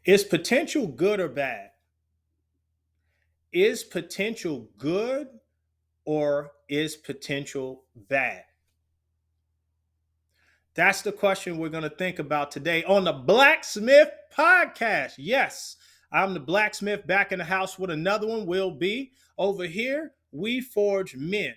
Is potential good or bad? Is potential good or is potential bad? That's the question we're going to think about today on the Blacksmith Podcast. Yes, I'm the Blacksmith back in the house with another one. Will be over here. We forge men.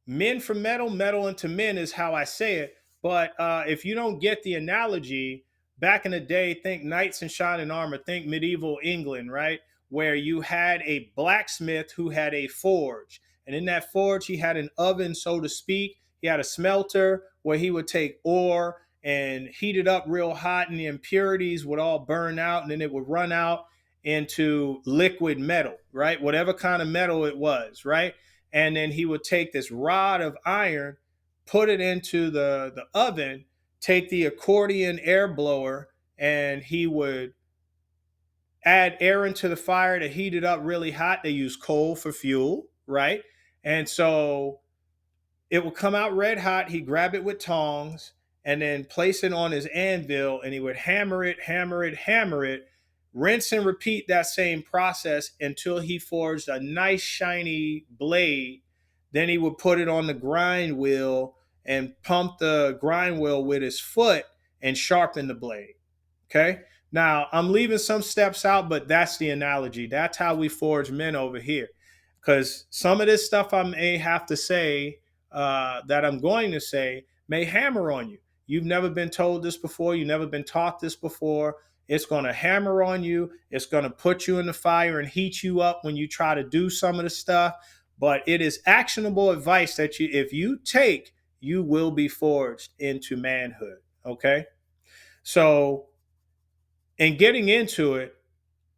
Men for metal, metal into men is how I say it. But if you don't get the analogy, back in the day, think knights in shining armor, think medieval England, right? Where you had a blacksmith who had a forge. And in that forge, he had an oven, so to speak. He had a smelter where he would take ore and heat it up real hot, and the impurities would all burn out, and then it would run out into liquid metal, right? Whatever kind of metal it was, right? And then he would take this rod of iron, put it into the oven, take the accordion air blower, and he would add air into the fire to heat it up really hot. They use coal for fuel, right? And so it would come out red hot. He'd grab it with tongs and then place it on his anvil, and he would hammer it, hammer it, hammer it, rinse and repeat that same process until he forged a nice shiny blade. Then he would put it on the grind wheel and pump the grind wheel with his foot and sharpen the blade. Okay. Now I'm leaving some steps out, but that's the analogy. That's how we forge men over here. Because some of this stuff I may have to say, that I'm going to say, may hammer on you. You've never been told this before. You've never been taught this before. It's going to hammer on you. It's going to put you in the fire and heat you up when you try to do some of the stuff. But it is actionable advice that if you take, you will be forged into manhood. Okay. So, in getting into it,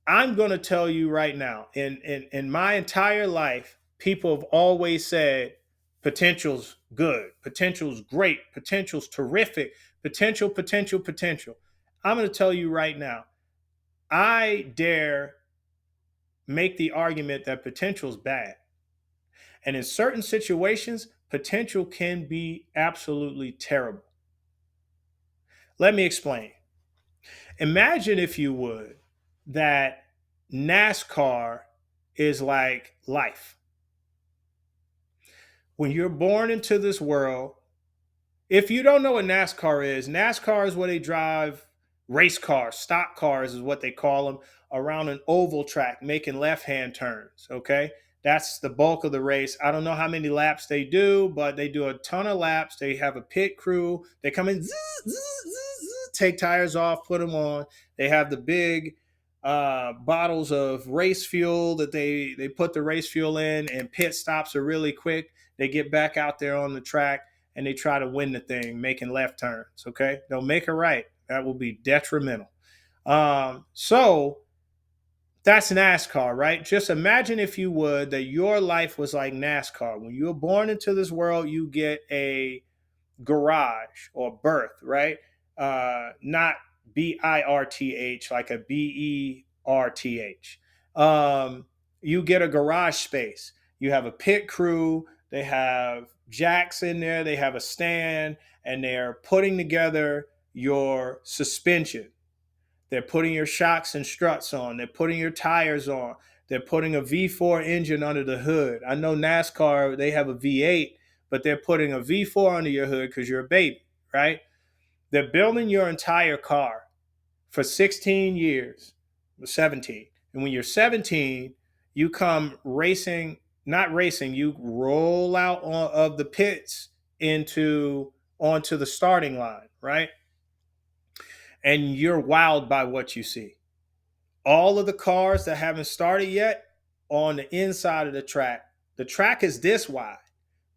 I'm going to tell you right now, in my entire life, people have always said potential's good, potential's great, potential's terrific, potential, potential, potential. I'm going to tell you right now, I dare make the argument that potential's bad. And in certain situations, potential can be absolutely terrible. Let me explain. Imagine, if you would, that NASCAR is like life. When you're born into this world, if you don't know what NASCAR is where they drive race cars, stock cars is what they call them, around an oval track, making left-hand turns. Okay. That's the bulk of the race. I don't know how many laps they do, but they do a ton of laps. They have a pit crew. They come in, zzz, zzz, zzz, take tires off, put them on. They have the big bottles of race fuel that they put the race fuel in, and pit stops are really quick. They get back out there on the track and they try to win the thing, making left turns. Okay, don't make a right. That will be detrimental. So that's NASCAR, right? Just imagine, if you would, that your life was like NASCAR. When you were born into this world, you get a garage or birth, right? Not BIRTH, like a BERTH. You get a garage space. You have a pit crew. They have jacks in there. They have a stand, and they're putting together your suspension. They're putting your shocks and struts on. They're putting your tires on. They're putting a V4 engine under the hood. I know NASCAR, they have a V8, but they're putting a V4 under your hood because you're a baby, right? They're building your entire car for 16 years, 17. And when you're 17, you come racing, not racing, you roll out of the pits onto the starting line, right? And you're wowed by what you see. All of the cars that haven't started yet are on the inside of the track. The track is this wide,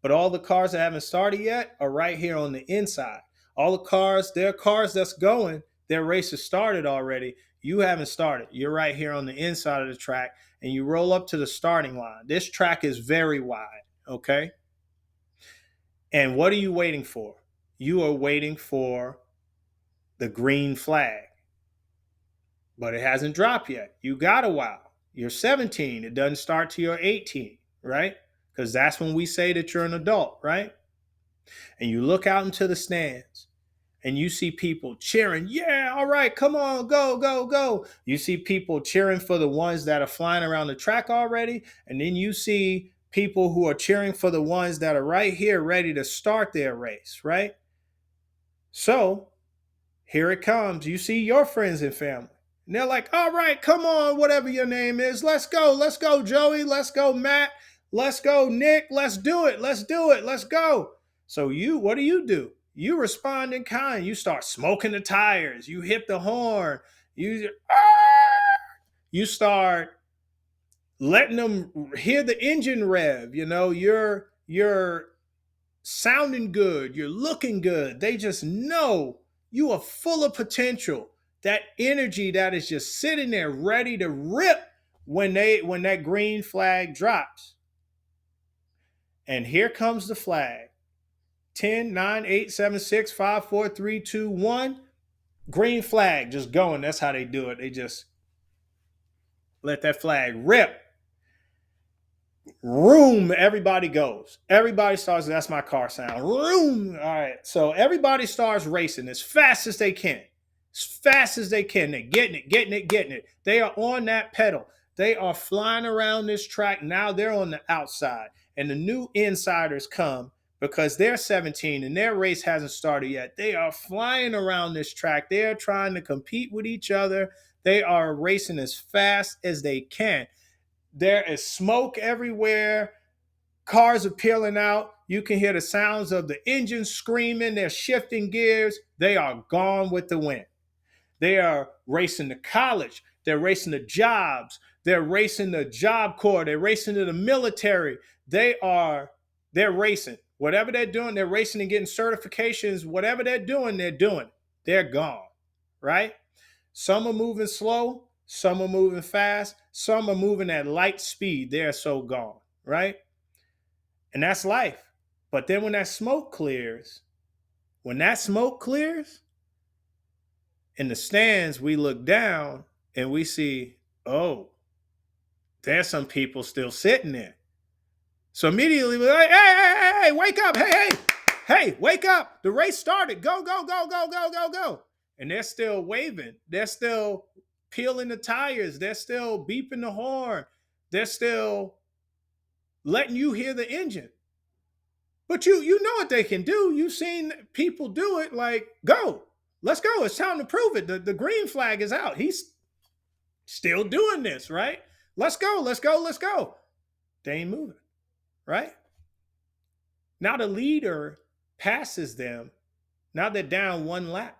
but all the cars that haven't started yet are right here on the inside. All the cars, there are cars that's going, their race has started already. You haven't started. You're right here on the inside of the track, and you roll up to the starting line. This track is very wide, okay? And what are you waiting for? You are waiting for the green flag, but it hasn't dropped yet. You got a while. You're 17. It doesn't start till you're 18, right? Because that's when we say that you're an adult, right? And you look out into the stands and you see people cheering, yeah, all right, come on, go, go, go. You see people cheering for the ones that are flying around the track already, and then you see people who are cheering for the ones that are right here ready to start their race, right? So here it comes. You see your friends and family. And they're like, all right, come on, whatever your name is. Let's go. Let's go, Joey. Let's go, Matt. Let's go, Nick. Let's do it. Let's do it. Let's go. So what do? You respond in kind. You start smoking the tires. You hit the horn. You start letting them hear the engine rev. You know, you're sounding good, you're looking good. They just know you are full of potential. That energy that is just sitting there ready to rip when that green flag drops. And here comes the flag. 10, 9, 8, 7, 6, 5, 4, 3, 2, 1. Green flag just going. That's how they do it. They just let that flag rip. Room, everybody goes. Everybody starts, that's my car sound. Room. All right. So everybody starts racing as fast as they can. As fast as they can. They're getting it, getting it, getting it. They are on that pedal. They are flying around this track. Now they're on the outside. And the new insiders come because they're 17 and their race hasn't started yet. They are flying around this track. They are trying to compete with each other. They are racing as fast as they can. There is smoke everywhere. Cars are peeling out. You can hear the sounds of the engine screaming. They're shifting gears. They are gone with the wind. They are racing to college. They're racing to jobs. They're racing to Job Corps. They're racing to the military. They're racing. Whatever they're doing, they're racing and getting certifications. Whatever they're doing, they're doing. They're gone, right? Some are moving slow. Some are moving fast. Some are moving at light speed. They're so gone, right? And that's life. But then when that smoke clears, in the stands, we look down and we see, oh, there's some people still sitting there. So immediately we're like, hey, wake up. Hey, wake up. The race started. Go, go, go, go, go, go, go. And they're still waving. They're still peeling the tires. They're still beeping the horn. They're still letting you hear the engine. But you know what they can do. You've seen people do it. Like, go. Let's go. It's time to prove it. The green flag is out. He's still doing this, right? Let's go. Let's go. Let's go. They ain't moving, right? Now the leader passes them. Now they're down one lap.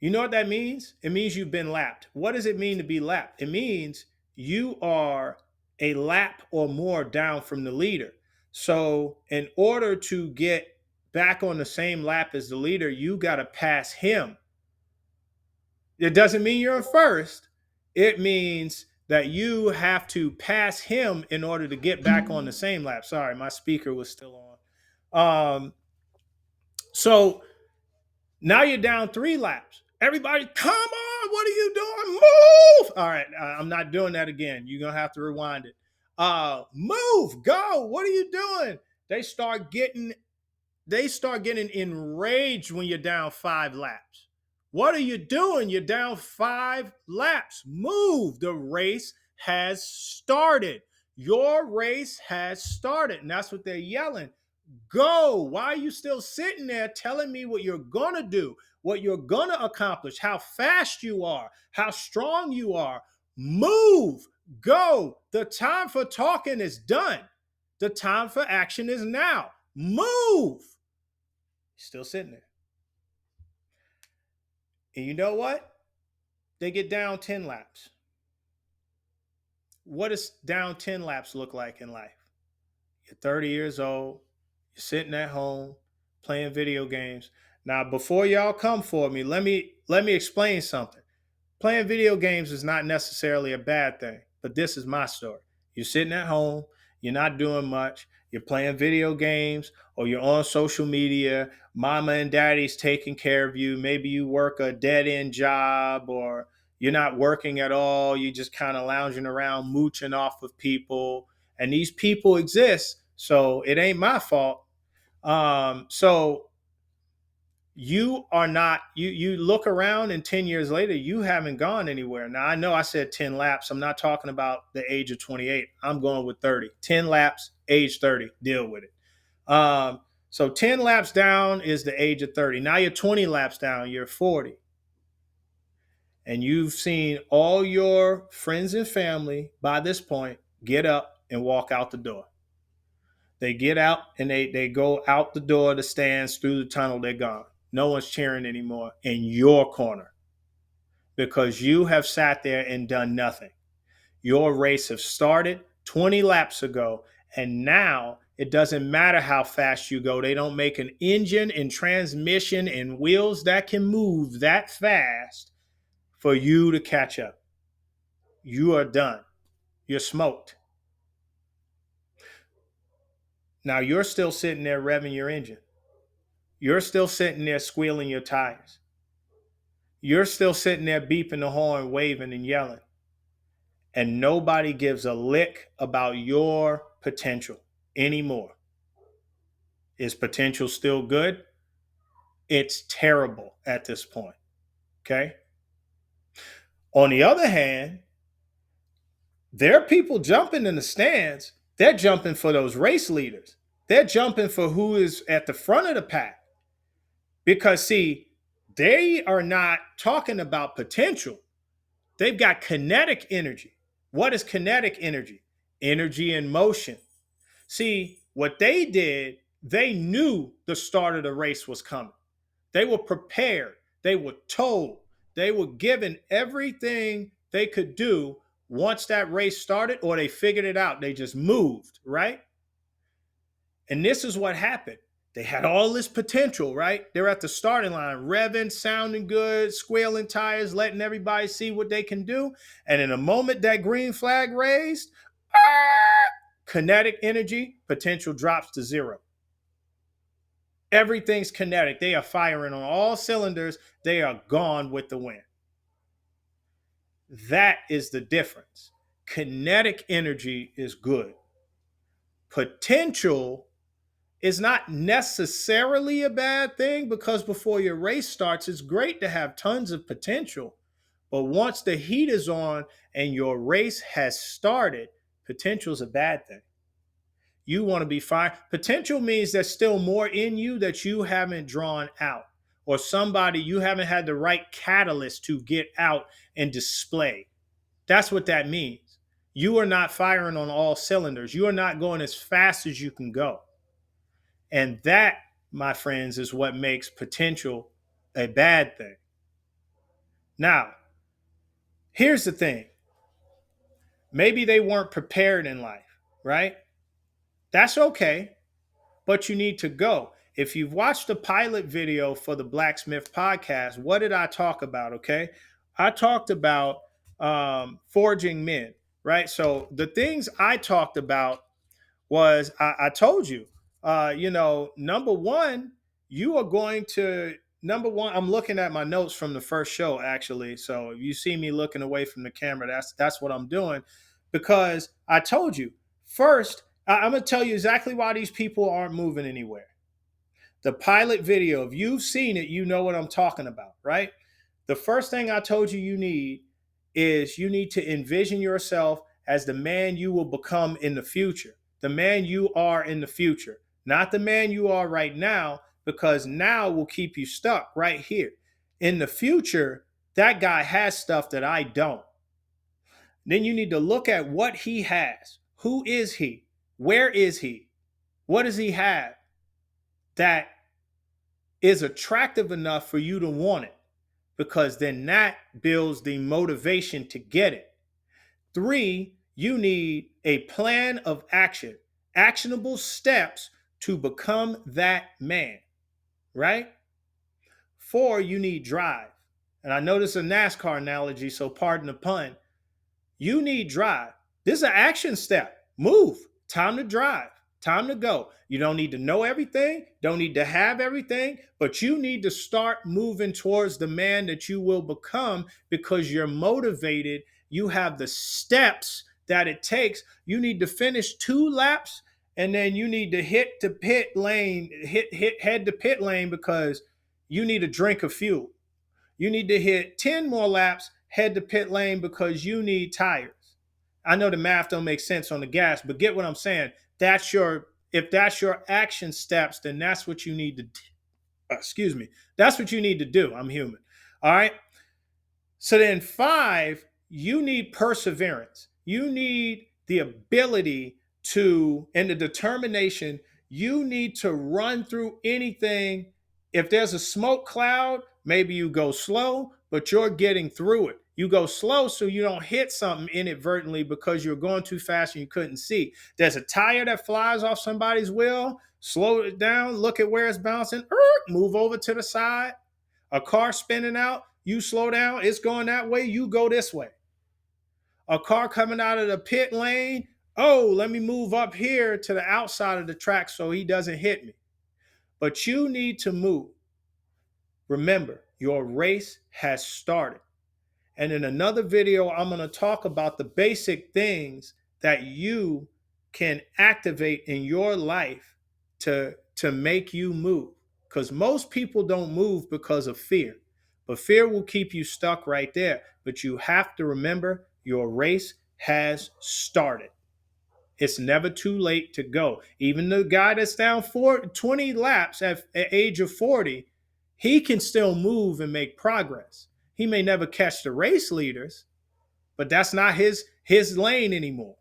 You know what that means? It means you've been lapped. What does it mean to be lapped? It means you are a lap or more down from the leader. So in order to get back on the same lap as the leader, you got to pass him. It doesn't mean you're in first. It means that you have to pass him in order to get back on the same lap. Sorry, my speaker was still on. So now you're down 3 laps. Everybody, come on, what are you doing? Move! All right, I'm not doing that again. You're gonna have to rewind it. Move, go. What are you doing? They start getting enraged when you're down 5 laps. What are you doing? You're down 5 laps. Move. The race has started. Your race has started. And that's what they're yelling. Go. Why are you still sitting there telling me what you're going to do, what you're going to accomplish, how fast you are, how strong you are? Move. Go. The time for talking is done. The time for action is now. Move. Still sitting there. And you know what? They get down 10 laps. What does down 10 laps look like in life? You're 30 years old. You're sitting at home playing video games. Now, before y'all come for me, let me explain something. Playing video games is not necessarily a bad thing, but this is my story. You're sitting at home. You're not doing much. You're playing video games or you're on social media. Mama and daddy's taking care of you. Maybe you work a dead-end job or you're not working at all. You're just kind of lounging around, mooching off of people. And these people exist, so it ain't my fault. So You are not, you look around and 10 years later, you haven't gone anywhere. Now, I know I said 10 laps. I'm not talking about the age of 28. I'm going with 30. 10 laps, age 30. Deal with it. So 10 laps down is the age of 30. Now you're 20 laps down, you're 40. And you've seen all your friends and family by this point get up and walk out the door. They get out and they go out the door, the stands, through the tunnel, they're gone. No one's cheering anymore in your corner because you have sat there and done nothing. Your race have started 20 laps ago, and now it doesn't matter how fast you go. They don't make an engine and transmission and wheels that can move that fast for you to catch up. You are done. You're smoked. Now you're still sitting there revving your engine. You're still sitting there squealing your tires. You're still sitting there beeping the horn, waving and yelling. And nobody gives a lick about your potential anymore. Is potential still good? It's terrible at this point. Okay. On the other hand, there are people jumping in the stands. They're jumping for those race leaders. They're jumping for who is at the front of the pack. Because, see, they are not talking about potential. They've got kinetic energy. What is kinetic energy? Energy in motion. See, what they did, they knew the start of the race was coming. They were prepared. They were told. They were given everything they could do once that race started, or they figured it out. They just moved, right? And this is what happened. They had all this potential, right? They're at the starting line, revving, sounding good, squealing tires, letting everybody see what they can do. And in a moment that green flag raised, kinetic energy, potential drops to zero. Everything's kinetic. They are firing on all cylinders. They are gone with the wind. That is the difference. Kinetic energy is good. Potential is not necessarily a bad thing, because before your race starts, it's great to have tons of potential. But once the heat is on and your race has started, potential is a bad thing. You want to be fine. Potential means there's still more in you that you haven't drawn out, or somebody you haven't had the right catalyst to get out and display. That's what that means. You are not firing on all cylinders. You are not going as fast as you can go. And that, my friends, is what makes potential a bad thing. Now, here's the thing. Maybe they weren't prepared in life, right? That's okay, but you need to go. If you've watched the pilot video for the Blacksmith podcast, what did I talk about? Okay. I talked about forging men, right? So the things I talked about was I told you, number one, you are going to, number one, I'm looking at my notes from the first show, actually. So if you see me looking away from the camera, that's what I'm doing, because I told you first, I'm going to tell you exactly why these people aren't moving anywhere. The pilot video, if you've seen it, you know what I'm talking about, right? The first thing I told you need is you need to envision yourself as the man you will become in the future, the man you are in the future, not the man you are right now, because now will keep you stuck right here. In the future, that guy has stuff that I don't. Then you need to look at what he has. Who is he? Where is he? What does he have that is attractive enough for you to want it? Because then that builds the motivation to get it. 3, you need a plan of action, actionable steps to become that man, right? 4, you need drive. And I know this is a NASCAR analogy, so pardon the pun. You need drive. This is an action step. Move. Time to drive. Time to go. You don't need to know everything, don't need to have everything, but you need to start moving towards the man that you will become, because you're motivated. You have the steps that it takes. You need to finish 2 laps, and then you need to head to pit lane, because you need a drink of fuel. You need to hit 10 more laps, head to pit lane because you need tires. I know the math don't make sense on the gas, but get what I'm saying. If that's your action steps, then that's what you need to excuse me. That's what you need to do. I'm human. All right. So then 5, you need perseverance. You need the ability to, and the determination, you need to run through anything. If there's a smoke cloud, maybe you go slow, but you're getting through it. You go slow so you don't hit something inadvertently because you're going too fast and you couldn't see. There's a tire that flies off somebody's wheel, slow it down, look at where it's bouncing, move over to the side. A car spinning out, you slow down, it's going that way, you go this way. A car coming out of the pit lane, oh, let me move up here to the outside of the track so he doesn't hit me. But you need to move. Remember, your race has started. And in another video, I'm going to talk about the basic things that you can activate in your life to make you move. Because most people don't move because of fear. But fear will keep you stuck right there. But you have to remember your race has started. It's never too late to go. Even the guy that's down 20 laps at age of 40, he can still move and make progress. He may never catch the race leaders, but that's not his lane anymore.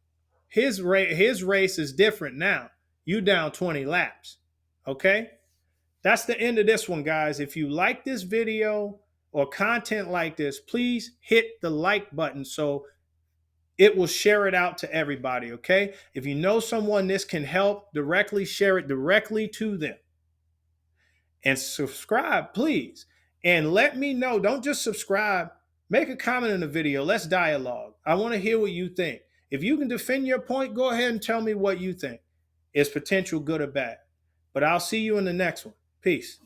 His race is different now. You down 20 laps. Okay? That's the end of this one, guys. If you like this video or content like this, please hit the like button so it will share it out to everybody, okay? If you know someone this can help directly, share it directly to them. And subscribe, please. And let me know. Don't just subscribe. Make a comment in the video. Let's dialogue. I want to hear what you think. If you can defend your point, go ahead and tell me what you think. Is potential good or bad? But I'll see you in the next one. Peace.